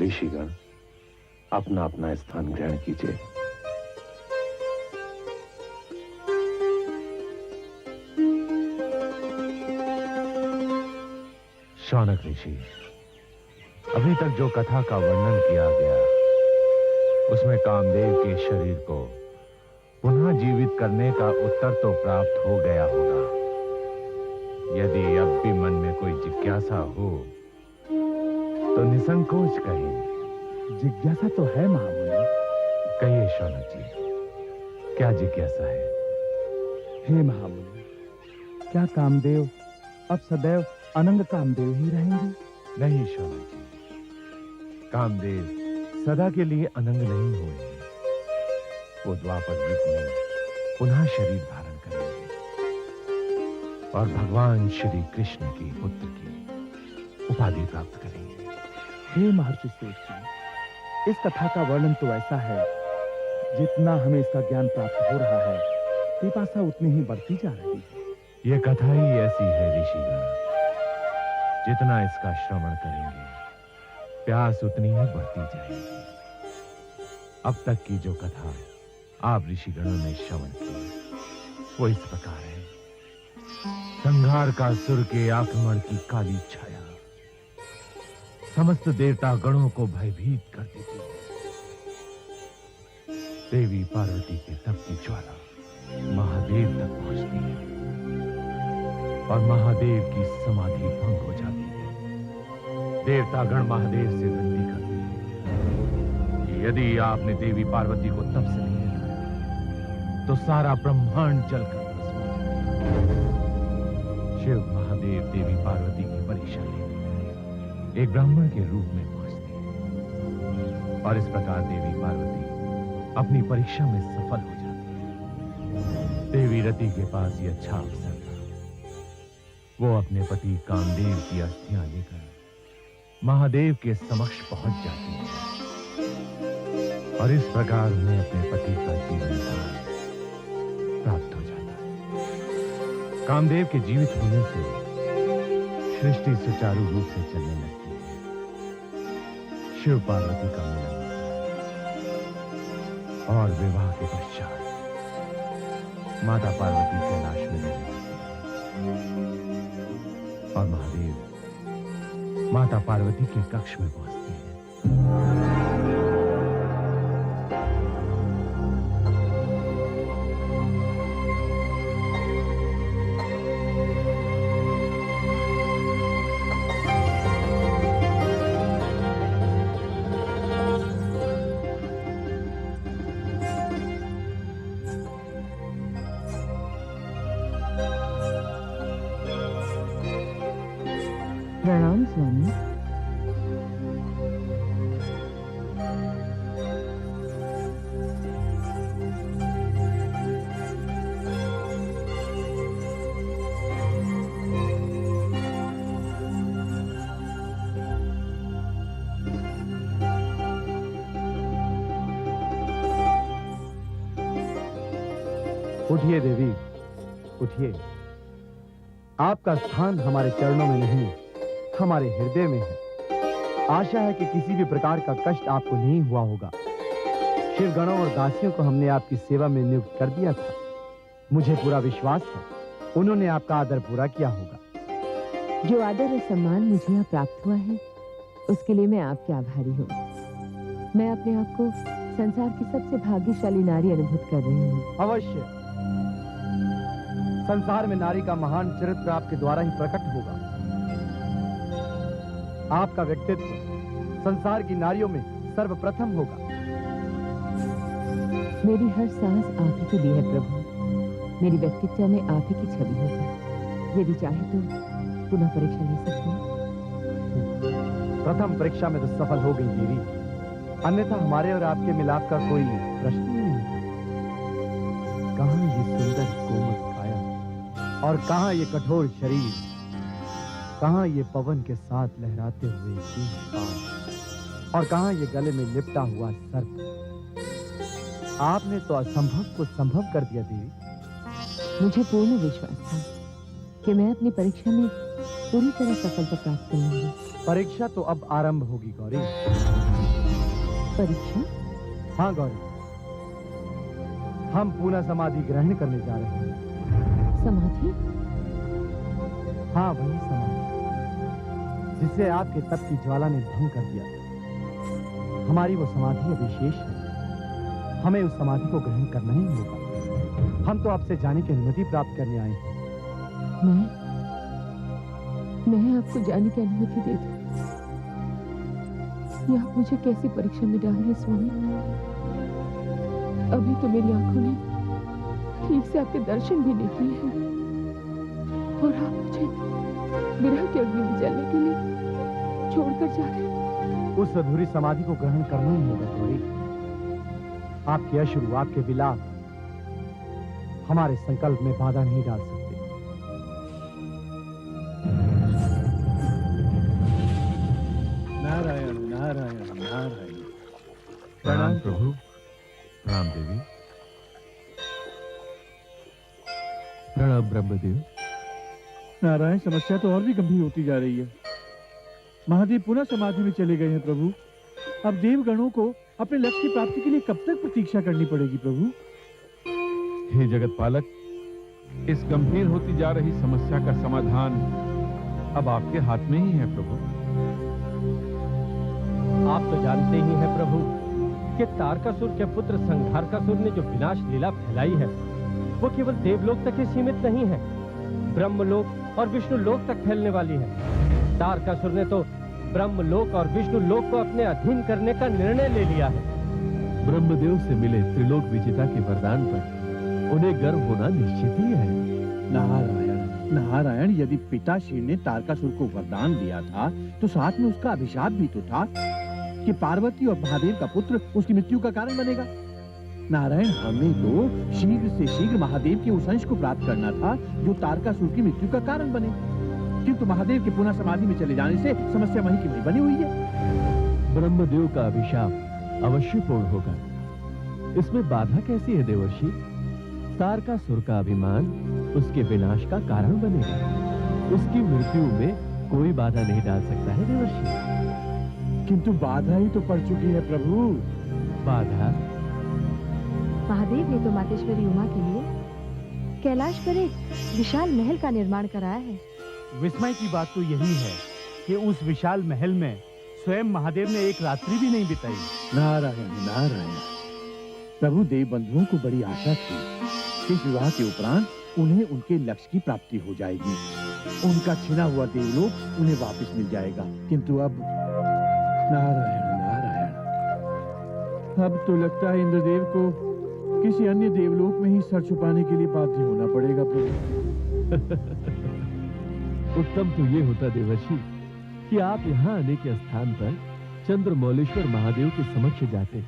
ऋषिगण अपना अपना स्थान ग्रहण कीजिए। शौनक ऋषि, अभी तक जो कथा का वर्णन किया गया उसमें कामदेव के शरीर को पुनः जीवित करने का उत्तर तो प्राप्त हो गया होगा। यदि अब भी मन में कोई जिज्ञासा हो तो निसंकोच कहिए। जिज्ञासा तो है महामुनि। कहिए शौनक जी, क्या जिज्ञासा है? हे महामुनि, क्या कामदेव अब सदैव अनंग कामदेव ही रहेंगे? नहीं शौनक जी, कामदेव सदा के लिए अनंग नहीं हुए हैं। वो द्वापर युग में पुनः शरीर धारण करेंगे और भगवान श्री कृष्ण की पुत्र की उपाधि प्राप्त करेंगे। हे महर्षि श्रेष्ठ जी, इस कथा का वर्णन तो ऐसा है, जितना हमें इसका ज्ञान प्राप्त हो रहा है, पिपासा उतनी ही बढ़ती जा रही है। यह कथा ही ऐसी है ऋषिगण, जितना इसका श्रवण करेंगे प्यास उतनी ही बढ़ती जाएगी। अब तक की जो कथा आप ऋषिगणों ने श्रवण की वो इस प्रकार है। संहार का सुर के आक्रमण की काली छाया समस्त देवता गणों को भयभीत कर देती है। देवी पार्वती के तप की ज्वाला महादेव तक पहुंचती है और महादेव की समाधि भंग हो जाती है। देवतागण महादेव से विनती करते हैं कि यदि आपने देवी पार्वती को तप से नहीं हटाया तो सारा ब्रह्मांड जलकर भस्म हो जाएगा। शिव महादेव देवी पार्वती की परीक्षा लेने एक ब्राह्मण के रूप में पहुंचते हैं और इस प्रकार देवी पार्वती अपनी परीक्षा में सफल हो जाती है। देवी रति के पास यह अच्छा अवसर था। वो अपने पति कामदेव की अस्थियां लेकर महादेव के समक्ष पहुंच जाती है और इस प्रकार उन्हें अपने पति का जीवन दान प्राप्त हो जाता है। कामदेव के जीवित होने से सृष्टि सुचारू रूप से चलने लगती है। शिव पार्वती का मिलन और विवाह के पश्चात माता पार्वती कैलाश में रहने और महादेव माता पार्वती के कक्ष में पहुंचते हैं। प्रणाम स्वामी। उठिए देवी, उठिए। आपका स्थान हमारे चरणों में नहीं, हमारे हृदय में है। आशा है कि किसी भी प्रकार का कष्ट आपको नहीं हुआ होगा। शिवगणों और दासियों को हमने आपकी सेवा में नियुक्त कर दिया था। मुझे पूरा विश्वास है उन्होंने आपका आदर पूरा किया होगा। जो आदर और सम्मान मुझे यहाँ प्राप्त हुआ है उसके लिए मैं आपकी आभारी हूँ। मैं अपने आप को संसार की सबसे भाग्यशाली नारी अनुभूत कर रही हूँ। अवश्य संसार में नारी का महान चरित्र आपके द्वारा ही प्रकट होगा। आपका व्यक्तित्व संसार की नारियों में सर्वप्रथम होगा। मेरी हर सांस आप ही के लिए है प्रभु। मेरी व्यक्तित्व में आप ही की छवि होगी। यदि चाहे तो पुनः परीक्षा ले सकते हैं। प्रथम परीक्षा में तो सफल हो गई देवी, अन्यथा हमारे और आपके मिलाप का कोई प्रश्न ही नहीं था। कहां ये सुंदर कोमल काया और कहां ये कठोर शरीर, कहां ये पवन के साथ लहराते हुए तीन पांव और कहां ये गले में लिपटा हुआ सर्प। आपने तो असंभव को संभव कर दिया देवी। मुझे पूर्ण विश्वास था कि मैं अपनी परीक्षा में पूरी तरह सफलता प्राप्त कर लेंगे। परीक्षा तो अब आरंभ होगी गौरी। परीक्षा? हाँ गौरी, हम पुनः समाधि ग्रहण करने जा रहे हैं। समाधि? हाँ, वही समाधि जिसे आपके तप की ज्वाला ने भंग कर दिया। हमारी वो समाधि अविशेष है, हमें उस समाधि को ग्रहण करना ही होगा। हम तो आपसे जाने की अनुमति प्राप्त करने आए हैं। मैं आपको जाने की अनुमति दे दूं? ये आप मुझे कैसी परीक्षा में डालिए स्वामी? अभी तो मेरी आंखों ने ठीक से आपके दर्शन भी नहीं किए हैं, और आप मुझे विरह के अग्नि में जलने के लिए छोड़कर जा रहे हैं। उस अधूरी समाधि को ग्रहण करना ही होगा गौरी। आपके अश्रु, आपके विलाप हमारे संकल्प में बाधा नहीं डाल सकते। नारायण नारायण नारायण। प्रणाम प्रभु। प्रणाम देवी। प्रणाम ब्रह्मदेव। नारायण, समस्या तो और भी गंभीर होती जा रही है। महादेव पुनः समाधि में चले गए हैं प्रभु। अब देवगणों को अपने लक्ष्य की प्राप्ति के लिए कब तक प्रतीक्षा करनी पड़ेगी प्रभु? हे जगत पालक, इस गंभीर होती जा रही समस्या का समाधान अब आपके हाथ में ही है प्रभु। आप तो जानते ही हैं प्रभु कि तारकासुर के पुत्र संहारकासुर ने जो विनाश लीला फैलाई है वो केवल देवलोक तक ही सीमित नहीं है, ब्रह्मलोक और विष्णु लोक तक फैलने वाली है। तारकासुर ने तो ब्रह्मलोक और विष्णु लोक को अपने अधीन करने का निर्णय ले लिया है। ब्रह्मदेव से मिले त्रिलोक विजेता के वरदान पर उन्हें गर्व होना निश्चित ही है। नारायण नारायण, यदि पिताश्री ने तारकासुर को वरदान दिया था तो साथ में उसका अभिशाप भी तो था कि पार्वती और महादेव का पुत्र उसकी मृत्यु का कारण बनेगा। नारायण, हमें तो शीघ्र से शीघ्र महादेव के उस अंश को प्राप्त करना था जो तारकासुर की मृत्यु का कारण बने, किंतु महादेव के पुनः समाधि में चले जाने से समस्या वहीं की वहीं बनी हुई है। ब्रह्मदेव का अभिशाप अवश्य पूर्ण होगा, इसमें बाधा कैसी है देवर्षि? तारकासुर का अभिमान उसके विनाश का कारण बनेगा, उसकी मृत्यु में कोई बाधा नहीं डाल सकता है देवर्षि। किंतु बाधा ही तो पड़ चुकी है प्रभु। बाधा? महादेव ने तो मातेश्वरी उमा के लिए कैलाश पर एक विशाल महल का निर्माण कराया है। विस्मय की बात तो यही है कि उस विशाल महल में स्वयं महादेव ने एक रात्रि भी नहीं बिताई। नारायण नारायण। प्रभु, देव बंधुओं को बड़ी आशा थी कि इस विवाह के उपरांत उन्हें उनके लक्ष्य की प्राप्ति हो जाएगी, उनका छिना हुआ देवलोक उन्हें वापस मिल जाएगा। किंतु अब नारायण नारायण, अब तो लगता है इंद्रदेव को किसी अन्य देवलोक में ही सर छुपाने के लिए बाध्य होना पड़ेगा प्रभु। उत्तम तो ये होता देवर्षि कि आप यहाँ आने के स्थान पर चंद्रमौलेश्वर महादेव के समक्ष जाते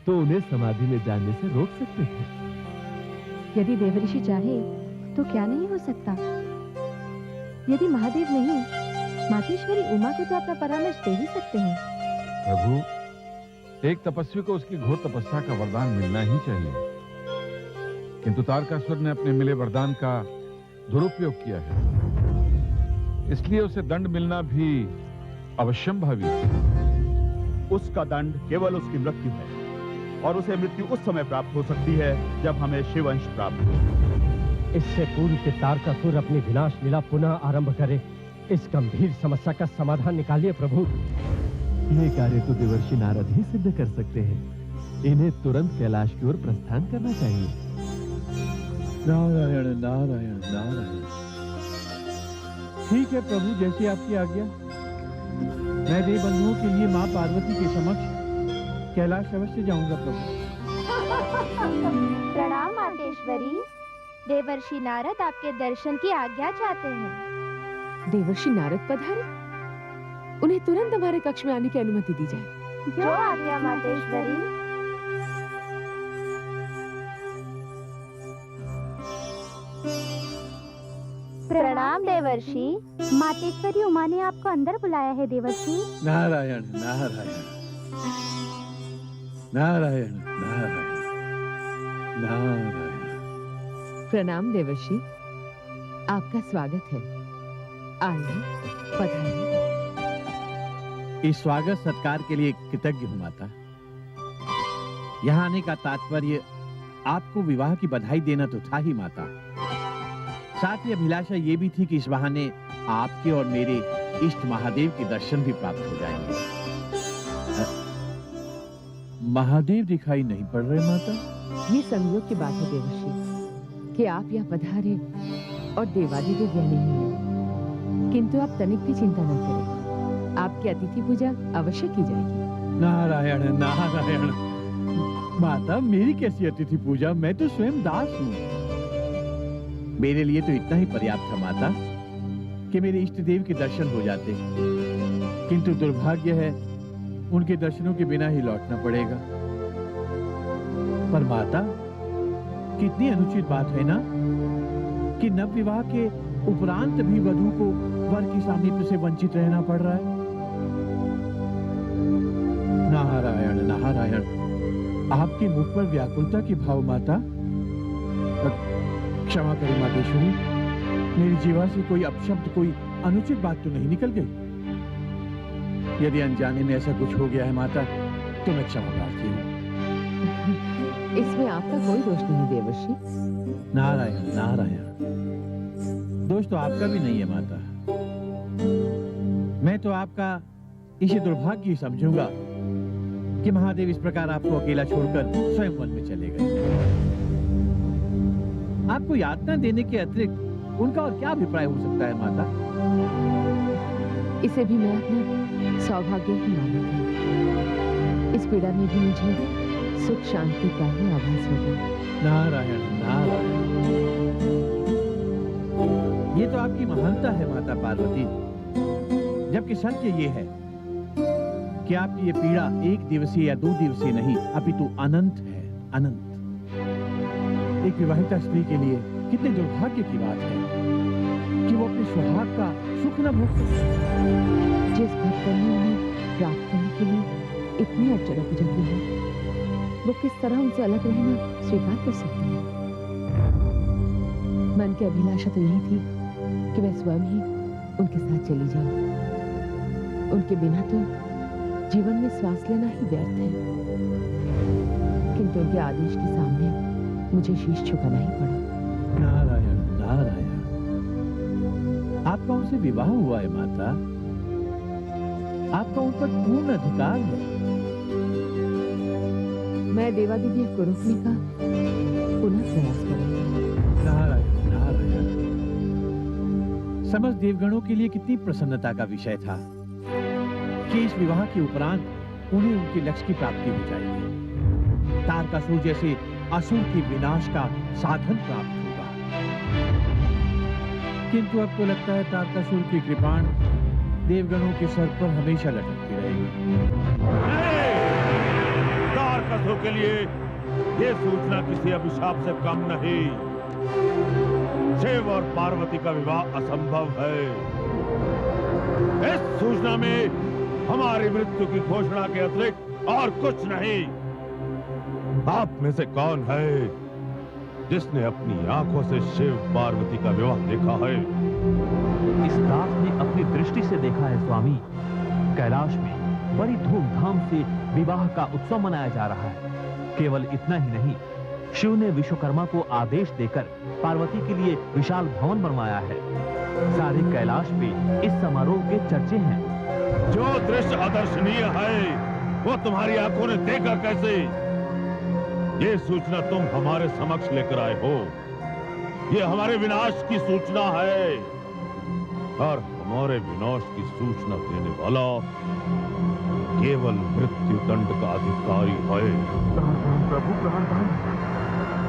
तो उन्हें समाधि में जाने से रोक सकते थे। यदि देवऋषि चाहे तो क्या नहीं हो सकता। यदि महादेव नहीं, मातेश्वरी उमा को तो अपना परामर्श दे ही सकते हैं। प्रभु, एक तपस्वी को उसकी घोर तपस्या का वरदान मिलना ही चाहिए, किंतु तारकासुर ने अपने मिले वरदान का दुरुपयोग किया है, इसलिए उसे दंड मिलना भी अवश्यंभावी है। उसका दंड केवल उसकी मृत्यु है, और उसे मृत्यु उस समय प्राप्त हो सकती है जब हमें शिवंश प्राप्त हो। इससे पूर्व कि तारकासुर अपनी विनाश लीला पुनः आरंभ करे, इस गंभीर समस्या का समाधान निकालिए प्रभु। ये कार्य तो देवर्षि नारद ही सिद्ध कर सकते हैं, इन्हें तुरंत कैलाश की ओर प्रस्थान करना चाहिए। नारायण नारायण नारायण। ठीक है प्रभु, जैसी आपकी आज्ञा। मैं देव बंधुओं के लिए माँ पार्वती के समक्ष कैलाश अवश्य जाऊंगा प्रभु। प्रणाम मातेश्वरी, देवर्षि नारद आपके दर्शन की आज्ञा चाहते हैं। देवर्षि नारद पधारे, उन्हें तुरंत हमारे कक्ष में आने की अनुमति दी जाए। जो आज्ञा मातेश्वरी। प्रणाम देवर्षि, मातेश्वरी उमा ने आपको अंदर बुलाया है देवर्षि। नारायण नारायण नारायण नारायण नारायण। प्रणाम देवर्षि, आपका स्वागत है। आइए, पधारिए। इस स्वागत सत्कार के लिए कृतज्ञ हूँ माता। यहाँ आने का तात्पर्य आपको विवाह की बधाई देना तो था ही माता। साथ ही अभिलाषा ये भी थी कि इस बहाने आपके और मेरे इष्ट महादेव के दर्शन भी प्राप्त हो जाएंगे। महादेव दिखाई नहीं पड़ रहे माता। ये संयोग की बात है देवर्षि कि आप यहाँ पधारे और देवादिदेव यहाँ नहीं है। किंतु आप तनिक भी चिंता न करें, आपकी अतिथि पूजा अवश्य की जाएगी। नारायण नारायण। माता, मेरी कैसी अतिथि पूजा? मैं तो स्वयं दास हूँ। मेरे लिए तो इतना ही पर्याप्त था माता कि मेरे इष्ट देव के दर्शन हो जाते, किंतु दुर्भाग्य है उनके दर्शनों के बिना ही लौटना पड़ेगा। पर माता, कितनी अनुचित बात है ना कि नव विवाह के उपरांत भी वधू को वर की सामीप्य से वंचित रहना पड़ रहा है। नारायण नारायण। आपके मुख पर व्याकुलता के भाव माता। क्षमा करें मातेश्वरी, मेरी जीवा से कोई अपशब्द, कोई अनुचित बात तो नहीं निकल गई? यदि अनजाने में ऐसा कुछ हो गया है माता, तो मैं क्षमा प्रार्थी हूँ। इसमें आपका कोई दोष नहीं देवर्षि। नारायण नारायण। दोष तो आपका भी नहीं है माता। मैं तो आपका इसे दुर्भाग्य ही समझूंगा कि महादेव इस प्रकार आपको अकेला छोड़कर स्वयं वन में चले गए। आपको यातना देने के अतिरिक्त उनका और क्या अभिप्राय हो सकता है माता? इसे भी मैं अपना सौभाग्य ही मानूंगी। इस पीड़ा में भी मुझे सुख शांति का ही आभास होगा। नारायण नारायण। ये तो आपकी महानता है माता पार्वती, जबकि सत्य ये है कि आपकी ये पीड़ा एक दिवसीय या 2 दिवसीय नहीं, अपितु अनंत है, अनंत। एक विवाहिता स्त्री के लिए कितने दुर्भाग्य की बात है कि वो अपने सुहाग का सुख न भोग सके। जिस भक्त ने उन्हें प्राप्त करने के लिए इतनी अड़चनों को जगी है, वो किस तरह उनसे अलग रहना स्वीकार कर सकती है? मन की अभिलाषा तो यही थी कि मैं स्वयं ही उनके साथ चली जाऊं। उनके बिना तो जीवन में श्वास लेना ही व्यर्थ है। किंतु उनके आदेश के सामने मुझे शीश झुकाना ही पड़ा। नारायण नारायण। आपका उनसे विवाह हुआ है माता। आपका उन पर पूर्ण अधिकार है। मैं देवादिदेव को रोकने का पुनः प्रयास करूंगी। नारायण नारायण। समस्त देवगणों के लिए कितनी प्रसन्नता का विषय था कि इस विवाह के उपरांत उन्हें उनके लक्ष्य की प्राप्ति हो जाएगी। तारकासुर जैसे असुर के विनाश का साधन प्राप्त होगा। किंतु अब तो लगता है तारकासुर की कृपाण देवगणों के सर पर हमेशा लटकती रहेगी। तारकासुर के लिए ये सूचना किसी अभिशाप से कम नहीं। शिव और पार्वती का विवाह असंभव है। इस सूचना में हमारी मृत्यु की घोषणा के अतिरिक्त और कुछ नहीं। आप में से कौन है जिसने अपनी आंखों से शिव पार्वती का विवाह देखा है? इस दास ने अपनी दृष्टि से देखा है स्वामी। कैलाश में बड़ी धूमधाम से विवाह का उत्सव मनाया जा रहा है। केवल इतना ही नहीं, शिव ने विश्वकर्मा को आदेश देकर पार्वती के लिए विशाल भवन बनवाया है। सारे कैलाश में इस समारोह के चर्चे हैं। जो दृश्य अदर्शनीय है वो तुम्हारी आंखों ने देखा कैसे? ये सूचना तुम हमारे समक्ष लेकर आए हो। ये हमारे विनाश की सूचना है और हमारे विनाश की सूचना देने वाला केवल मृत्यु दंड का अधिकारी है। प्रभु प्राणदान,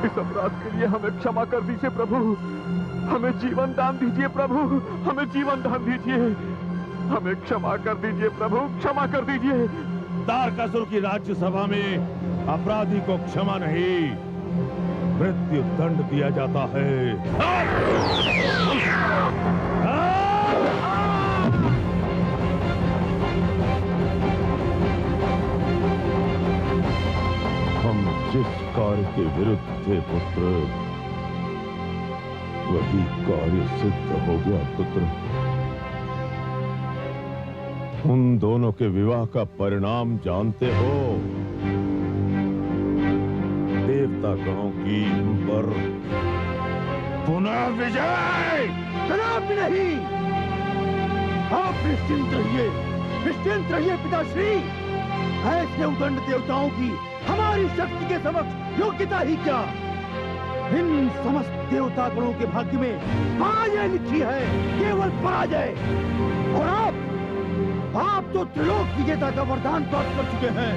इस अपराध के लिए हमें क्षमा कर दीजिए प्रभु। हमें जीवन दान दीजिए प्रभु। हमें जीवन दान दीजिए। हमें क्षमा कर दीजिए प्रभु, क्षमा कर दीजिए। तारकासुर की राज्यसभा में अपराधी को क्षमा नहीं, मृत्यु दंड दिया जाता है। हम जिस कार्य के विरुद्ध थे पुत्र, वही कार्य सिद्ध हो गया पुत्र। उन दोनों के विवाह का परिणाम जानते हो? देवता गणों की हम पर पुनः विजय। कदापि नहीं। आप निश्चिंत रहिए पिताश्री। ऐसे उदंड देवताओं की हमारी शक्ति के समक्ष योग्यता ही क्या। इन समस्त देवता गणों के भाग्य में पराजय लिखी है, केवल पराजय। और आप तो त्रिलोक विजेता का वरदान प्राप्त कर चुके हैं,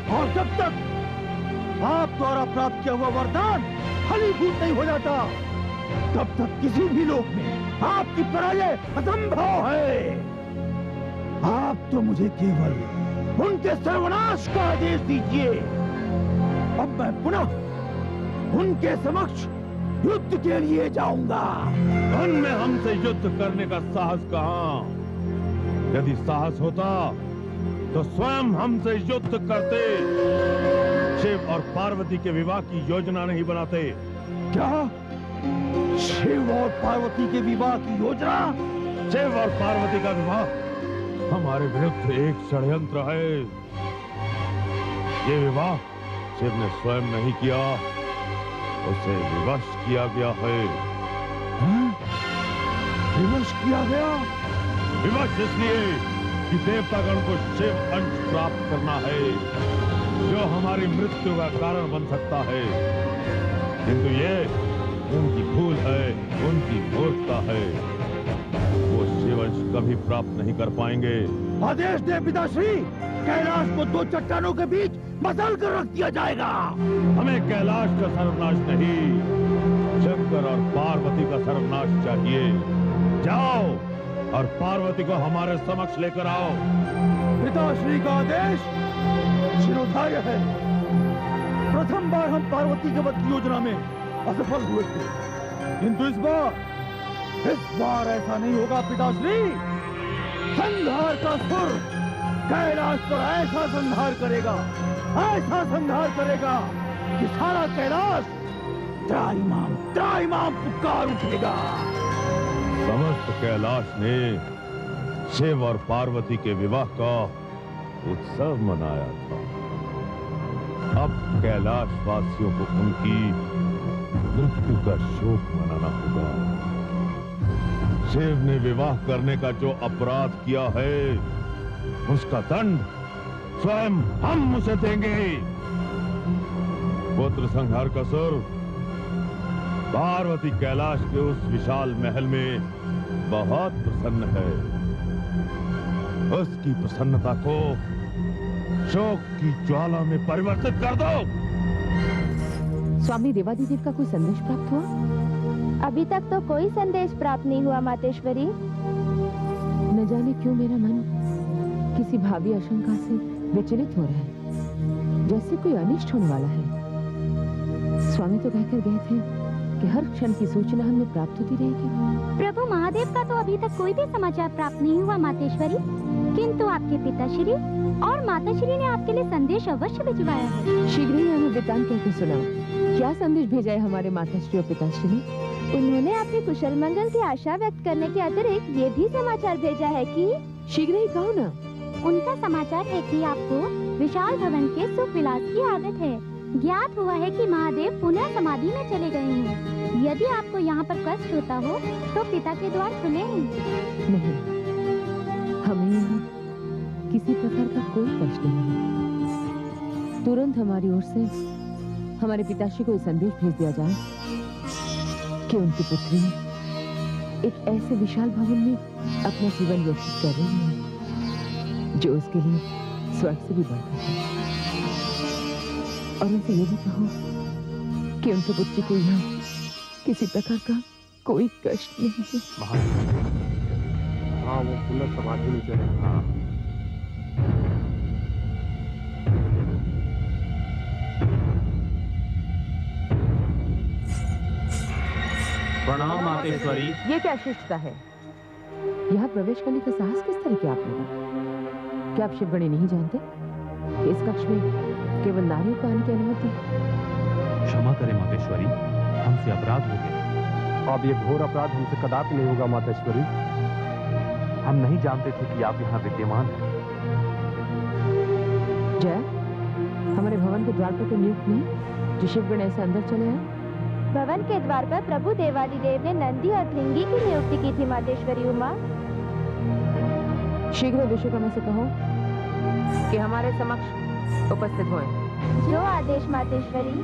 और जब तक आप द्वारा प्राप्त किया हुआ वरदान फलीभूत नहीं हो जाता, तब तक किसी भी लोक में आपकी पराजय असंभव है। आप तो मुझे केवल उनके सर्वनाश का आदेश दीजिए। अब मैं पुनः उनके समक्ष युद्ध के लिए जाऊंगा। उनमें हमसे युद्ध करने का साहस कहां? यदि साहस होता तो स्वयं हमसे युद्ध करते। शिव और पार्वती के विवाह की योजना नहीं बनाते। क्या? शिव और पार्वती के विवाह की योजना? शिव और पार्वती का विवाह हमारे विरुद्ध एक षड्यंत्र है। ये विवाह शिव ने स्वयं नहीं किया, उसे विवश किया गया है। विवश किया गया? विवश इसलिए कि देवतागण को शिव अंश प्राप्त करना है, जो हमारी मृत्यु का कारण बन सकता है। किंतु ये उनकी भूल है, उनकी मूर्खता है। वो शिवंश कभी प्राप्त नहीं कर पाएंगे। आदेश दे पिताश्री, कैलाश को दो चट्टानों के बीच मसल कर रख दिया जाएगा। हमें कैलाश का सर्वनाश नहीं, शंकर और पार्वती का सर्वनाश चाहिए। जाओ और पार्वती को हमारे समक्ष लेकर आओ। पिताश्री का आदेश शिरोधार्य है। प्रथम बार हम पार्वती के वध की योजना में असफल हुए थे, किंतु इस बार ऐसा नहीं होगा पिताश्री। संहार का सुर कैलाश पर ऐसा संहार करेगा, ऐसा संहार करेगा कि सारा कैलाश त्राहिमाम पुकार उठेगा। समस्त कैलाश ने शिव और पार्वती के विवाह का उत्सव मनाया था। अब कैलाश वासियों को उनकी मृत्यु का शोक मनाना होगा। शिव ने विवाह करने का जो अपराध किया है, उसका दंड स्वयं हम उसे देंगे। पुत्र संहार का सुर पार्वती कैलाश के उस विशाल महल में बहुत प्रसन्न है। उसकी प्रसन्नता को शोक की ज्वाला में परिवर्तित कर दो। स्वामी देवादिदेव का कोई संदेश प्राप्त हुआ? अभी तक तो कोई संदेश प्राप्त नहीं हुआ मातेश्वरी। न जाने क्यों मेरा मन किसी भावी आशंका से विचलित हो रहा है, जैसे कोई अनिष्ट होने वाला है। स्वामी तो कहकर गए थे कि हर क्षण की सूचना हमें प्राप्त होती रहेगी। प्रभु महादेव का तो अभी तक कोई भी समाचार प्राप्त नहीं हुआ मातेश्वरी, किंतु आपके पिताश्री और माताश्री ने आपके लिए संदेश अवश्य भिजवाया है। शीघ्र ही हमें वृतांत कहकर सुनाओ। क्या संदेश भेजा है हमारे माताश्री और पिताश्री ने? उन्होंने आपके कुशल मंगल की आशा व्यक्त करने के अतिरिक्त ये भी समाचार भेजा है कि शीघ्र ही कहो ना। उनका समाचार है कि आपको विशाल भवन के सुख विलास की आदत है। ज्ञात हुआ है कि महादेव पुनः समाधि में चले गए हैं। यदि आपको यहाँ पर कष्ट होता हो तो पिता के द्वार खुले हैं। नहीं, हमें यहाँ किसी प्रकार का कोई कष्ट नहीं है। तुरंत हमारी ओर से हमारे पिताश्री को ये संदेश भेज दिया जाए कि उनकी पुत्री एक ऐसे विशाल भवन में अपना जीवन व्यतीत कर रही है जो उसके लिए स्वर्ग से भी बढ़कर है। और उनसे ये भी कहो कि उनके पुत्री को यहाँ किसी प्रकार का कोई कष्ट नहीं है। हाँ, वो पुनः समाधि में चले। प्रणाम मातेश्वरी। ये क्या शिष्टता है? यहाँ प्रवेश करने का साहस किस तरह किया आप लोगों? क्या आप शिवगणी नहीं जानते कि इस कक्ष में केवल नारियों को आने की अनुमति है? क्षमा करें मातेश्वरी, हमसे अपराध हो गया। अब ये घोर अपराध हमसे कदापि नहीं होगा मातेश्वरी। हम नहीं जानते थे कि आप यहाँ विद्यमान हैं। जय, हमारे भवन के द्वार पर तो नियुक्त नहीं जो शिवगण ऐसे अंदर चले आए। भवन के द्वार पर प्रभु देवादिदेव ने नंदी और भृंगी की नियुक्ति की थी मातेश्वरी उमा। शीघ्र विश्वकर्मा से कहो कि हमारे समक्ष उपस्थित हों। जो आदेश मातेश्वरी।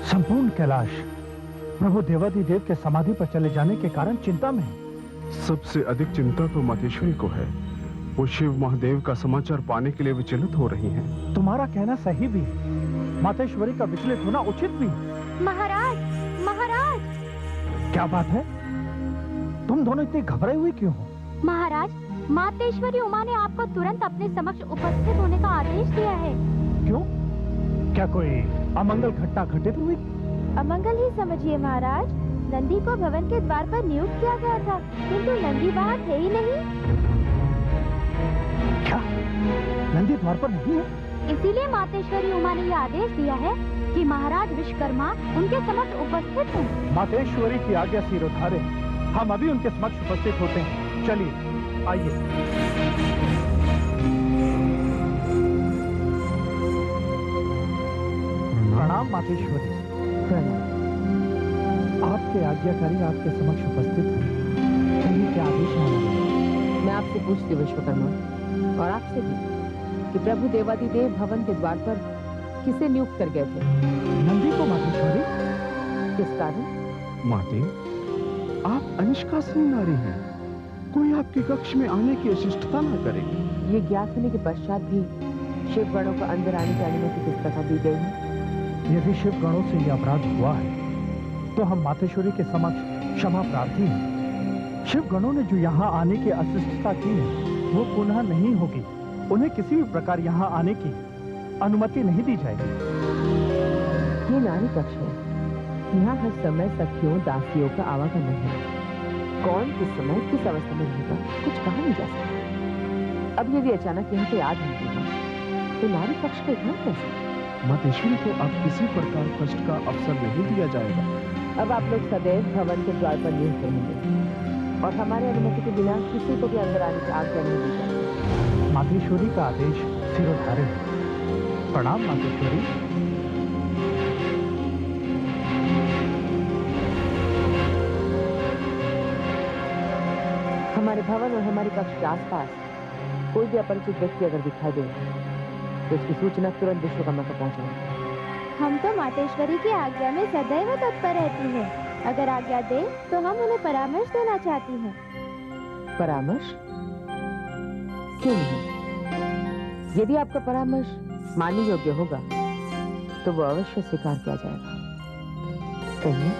संपूर्ण कैलाश प्रभु देवादिदेव के समाधि पर चले जाने के कारण चिंता में है। सबसे अधिक चिंता तो मातेश्वरी को है। वो शिव महादेव का समाचार पाने के लिए विचलित हो रही हैं। तुम्हारा कहना सही भी, मातेश्वरी का विचलित होना उचित भी। महाराज, महाराज। क्या बात है? तुम दोनों इतने घबराए हुए क्यों हो? महाराज, मातेश्वरी उमा ने आपको तुरंत अपने समक्ष उपस्थित होने का आदेश दिया है। क्यों? क्या कोई अमंगल घटना घटित हुई? अमंगल ही समझिए महाराज। नंदी को भवन के द्वार पर नियुक्त किया गया था, किंतु नंदी वहाँ थे ही नहीं। क्या? नंदी द्वार पर नहीं है? इसीलिए मातेश्वरी उमा ने यह आदेश दिया है कि महाराज विश्वकर्मा उनके समक्ष उपस्थित हों। मातेश्वरी की आज्ञा सिरोधार्य, हम अभी उनके समक्ष उपस्थित होते हैं। चलिए, आइए। प्रणाम मातेश्वरी। प्रणाम। आपके आज्ञाकारी आपके समक्ष उपस्थित हैं। कहिए क्या आदेश है हमारा? मैं आपसे पूछती विश्वकर्मा और आपसे भी कि प्रभु देवादिदेव भवन के द्वार पर किसे नियुक्त कर गए थे? नंदी को मातेश्वरी। किस कारण? माते, आप अनिष्कासनी नारी हैं। कोई आपके कक्ष में आने की अशिष्टता न करे। ये ज्ञात होने के पश्चात भी शिव गणों को अंदर आने की अनुमति किस प्रकार दी गई है? यदि शिव गणों से यह अपराध हुआ है तो हम मातेश्वरी के समक्ष क्षमा प्रार्थी हैं। शिव गणों ने जो यहाँ आने की अशिष्टता की है वो पुनः नहीं होगी। उन्हें किसी भी प्रकार यहाँ आने की अनुमति नहीं दी जाएगी। ये नारी कक्ष है। यहाँ हर समय सखियों दासियों का आवागमन है। कौन किस समय किस अवस्था में रहेगा कुछ कहा नहीं जा सकता। अब यदि अचानक यहाँ पे आ जाती है तो नारी कक्ष का इतना कैसे? मातेश्वरी को अब किसी प्रकार कष्ट का अवसर नहीं दिया जाएगा। अब आप लोग सदैव भवन के द्वार पर नियुक्त रहेंगे और हमारे अनुमति के बिना किसी को भी अंदर आने की आज्ञा नहीं दी जाएगी। मातेश्वरी का आदेश सिरोधार्य है। प्रणाम मातेश्वरी। हमारे भवन और हमारे कक्ष के आसपास कोई भी अपरिचित व्यक्ति अगर दिखाई दे तो उसकी सूचना तुरंत विश्वकर्मा को पहुंचाएं। हम तो मातेश्वरी की आज्ञा में सदैव तत्पर रहती हैं। अगर आज्ञा दे तो हम उन्हें परामर्श देना चाहती हैं। परामर्श? क्यों नहीं? यदि आपका परामर्श मानने योग्य होगा तो वो अवश्य स्वीकार किया जाएगा। कहिए,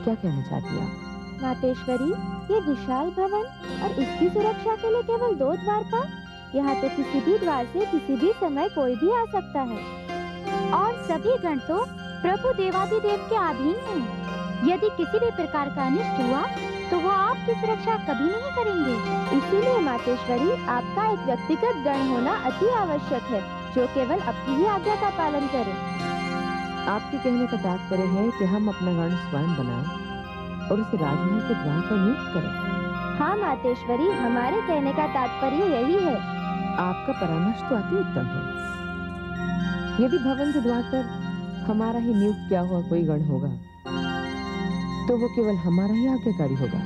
क्या कहना चाहती हैं आप? मातेश्वरी, ये विशाल भवन और इसकी सुरक्षा के लिए केवल 2 द्वार का। यहाँ तो किसी भी द्वार से किसी भी समय कोई भी आ सकता है और सभी गण तो प्रभु देवादिदेव के अधीन हैं। यदि किसी भी प्रकार का अनिष्ट हुआ तो वो आपकी सुरक्षा कभी नहीं करेंगे। इसीलिए मातेश्वरी, आपका एक व्यक्तिगत गण होना अति आवश्यक है जो केवल आपकी ही आज्ञा का पालन करे। आपके कहने का तात्पर्य है कि हम अपना गण स्वयं बनाएं और उसे राजमहल के द्वार पर नियुक्त करें। हाँ मातेश्वरी, हमारे कहने का तात्पर्य यही है। आपका परामर्श तो अति उत्तम है। यदि भवन के द्वार पर हमारा ही नियुक्त किया हुआ कोई गण होगा तो वो केवल हमारा ही आज्ञाकारी होगा,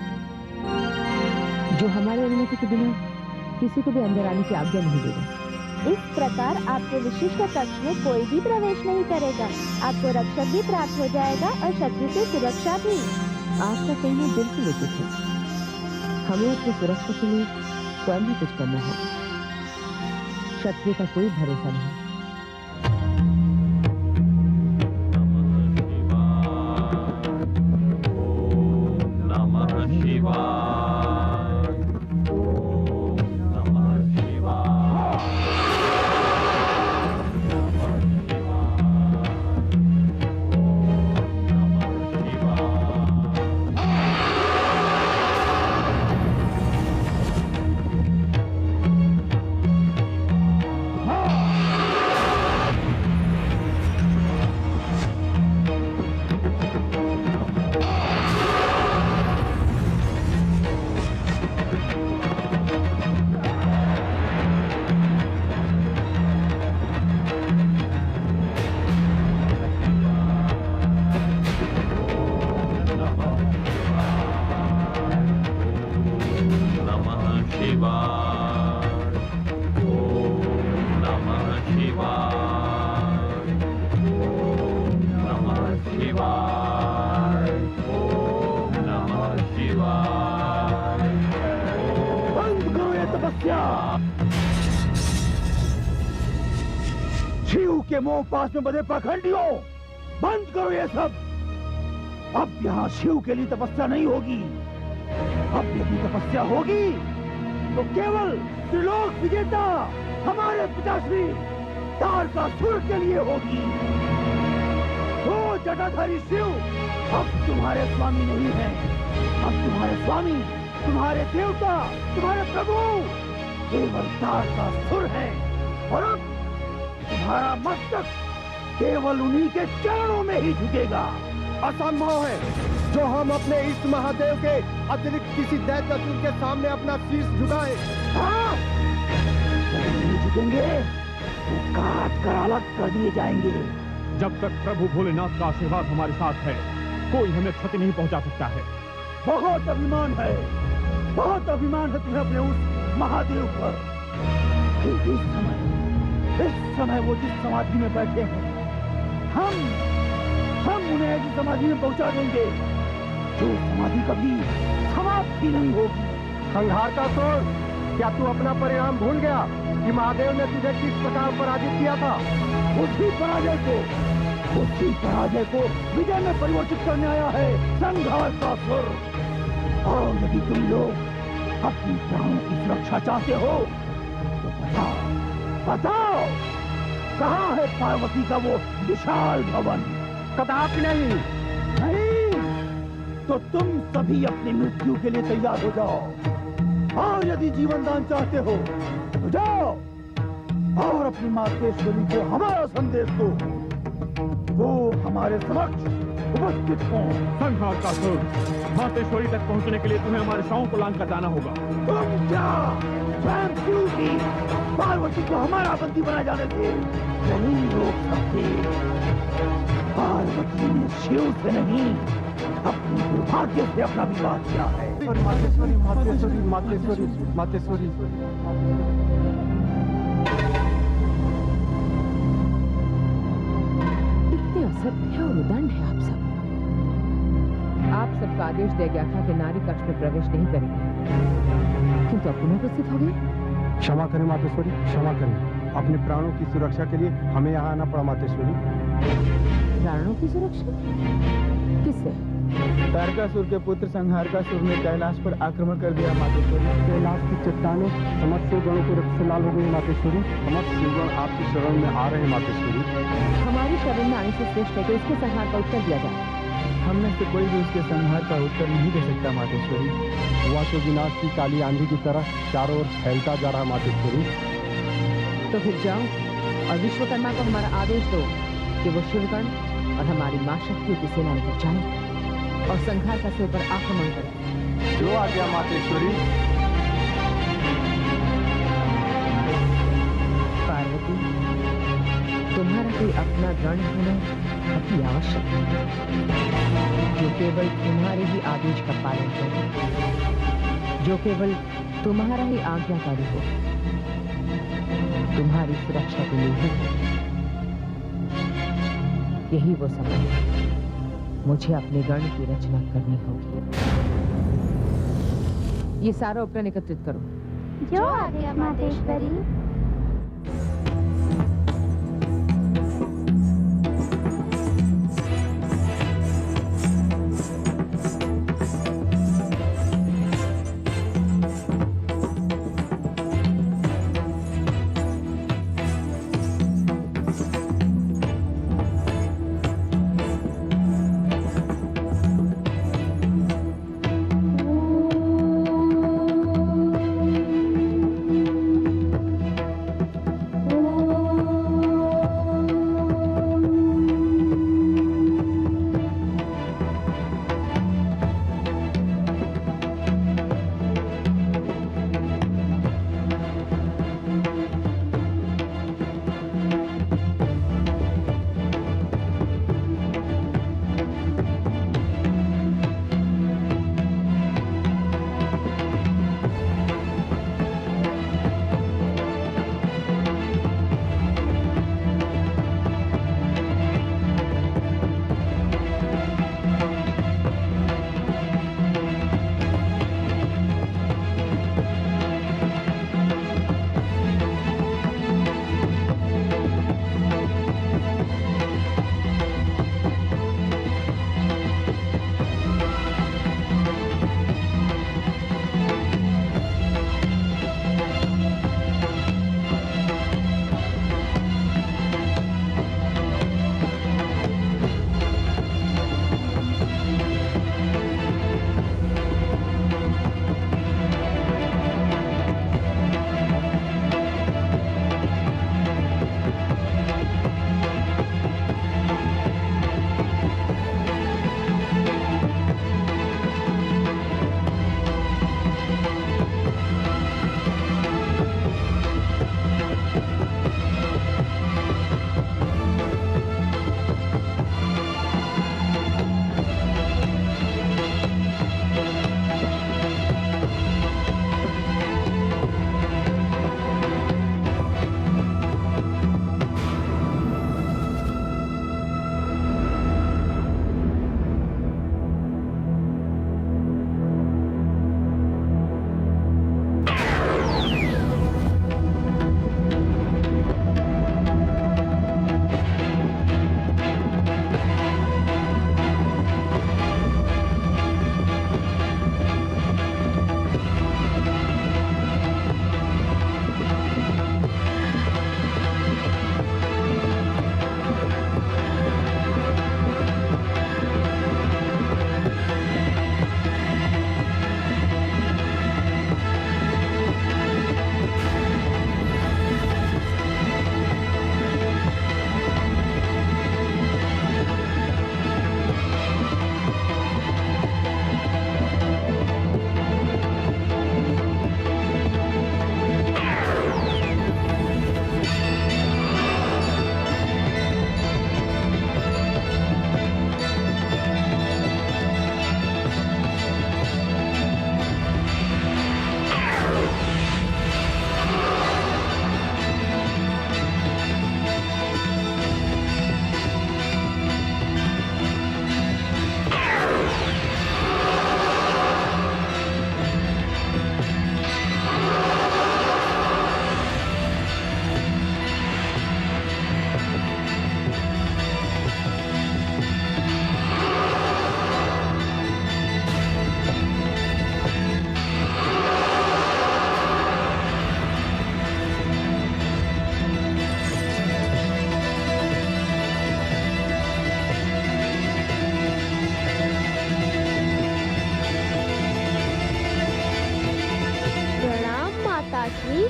जो हमारे अनुमति के बिना किसी को भी अंदर आने की आज्ञा नहीं देगा। इस प्रकार आपके विशिष्ट कक्ष में कोई भी प्रवेश नहीं करेगा। आपको रक्षक भी प्राप्त हो जाएगा और शत्रु से सुरक्षा भी। आपका कहना बिल्कुल उचित है। हमें अपनी सुरक्षा के लिए स्वयं ही कुछ करना है। शत्रु का कोई भरोसा नहीं। तपस्या। शिव के मोह पास में बधे पाखंडियों, बंद करो ये सब। अब यहाँ शिव के लिए तपस्या नहीं होगी। अब यदि तपस्या होगी तो केवल त्रिलोक विजेता हमारे पिताश्री तारकासुर के लिए होगी। वो जटाधारी शिव अब तुम्हारे स्वामी नहीं है। अब तुम्हारे स्वामी, तुम्हारे देवता, तुम्हारे प्रभु केवल तारकासुर है। और अब तुम्हारा मस्तक केवल उन्हीं के चरणों में ही झुकेगा। असंभव है जो हम अपने इष्ट महादेव के अतिरिक्त किसी दैत्यासुर के सामने अपना शीश झुकाएं। हाँ? नहीं झुकेंगे तो काट कर अलग कर दिए जाएंगे। जब तक प्रभु भोलेनाथ का आशीर्वाद हमारे साथ है, कोई हमें क्षति नहीं पहुंचा सकता है। बहुत अभिमान है, बहुत अभिमान है तुम्हें अपने उस महादेव पर। इस समय वो जिस समाधि में बैठे हैं, हम उन्हें ऐसी समाधि में पहुंचा देंगे जो समाधि कभी समाप्त ही नहीं होगी। संहारकासुर, क्या तू अपना परिणाम भूल गया कि महादेव ने तुझे किस प्रकार पराजित किया था? उसी पराजय को विजय में परिवर्तित करने आया है संहारकासुर। और यदि तुम लोग अपनी प्राणों की सुरक्षा चाहते हो तो बताओ कहाँ है पार्वती का वो विशाल भवन? कदापि नहीं। तो तुम सभी अपनी मृत्यु के लिए तैयार हो जाओ। और यदि जीवन दान चाहते हो तो जाओ और अपनी मातेश्वरी को हमारा संदेश दो। वो हमारे समक्ष उपस्थित हो। संहारकासुर, मातेश्वरी तक पहुंचने के लिए तुम्हें हमारे शाओं को लांघकर जाना होगा। तुम क्या स्वयं शिव की पार्वती को हमारा बंदी बना जाने थे? नहीं रोक सकते। पार्वती ने शिव से नहीं, अपने दुर्भाग्य से अपना विवाह किया है। मातेश्वरी, मातेश्वरी, मातेश्वरी, मातेश्वरी। इतने असभ्य और उदंड है आप सब। आप सबका आदेश दिया गया था कि नारी कक्ष में प्रवेश नहीं करेंगे, किंतु अब पुनः उपस्थित हो गए। क्षमा करें मातेश्वरी, क्षमा करें। अपने प्राणों की सुरक्षा के लिए हमें यहाँ आना पड़ा मातेश्वरी। प्राणों की सुरक्षा किससे? तारकासुर के पुत्र संहारकासुर ने कैलाश पर आक्रमण कर दिया मातेश्वरी। कैलाश की चट्टानें समस्त शिवगणों के रक्त से लाल हो गई मातेश्वरी। समस्त शिवगण आपकी शरण में आ रहे हैं मातेश्वरी। हमारी शरण में आने से श्रेष्ठ है कि उसके संहार का उत्तर दिया जाए। हम में से कोई भी उसके संहार का उत्तर नहीं दे सकता मातेश्वरी। हुआ तो विनाश की काली आंधी की तरह चारों ओर फैलता जा रहा मातेश्वरी। तो फिर जाओ और विश्वकर्मा को हमारा आदेश दो कि वो शिवगण और हमारी माँ शक्तियों की सेना लेकर जाए और संहारकासुर पर आक्रमण करें। जो आ गया मातेश्वरी। पार्वती, तुम्हारा कोई अपना गण होना अति आवश्यक है, जो केवल तुम्हारे ही आदेश का पालन करे, जो केवल तुम्हारा ही आज्ञाकारी हो, तुम्हारी सुरक्षा के लिए ही। यही वो समय है, मुझे अपने गण की रचना करनी होगी। ये सारा उपकरण एकत्रित करो। जो आज्ञा मातेश्वरी। देवी।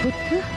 पुत्र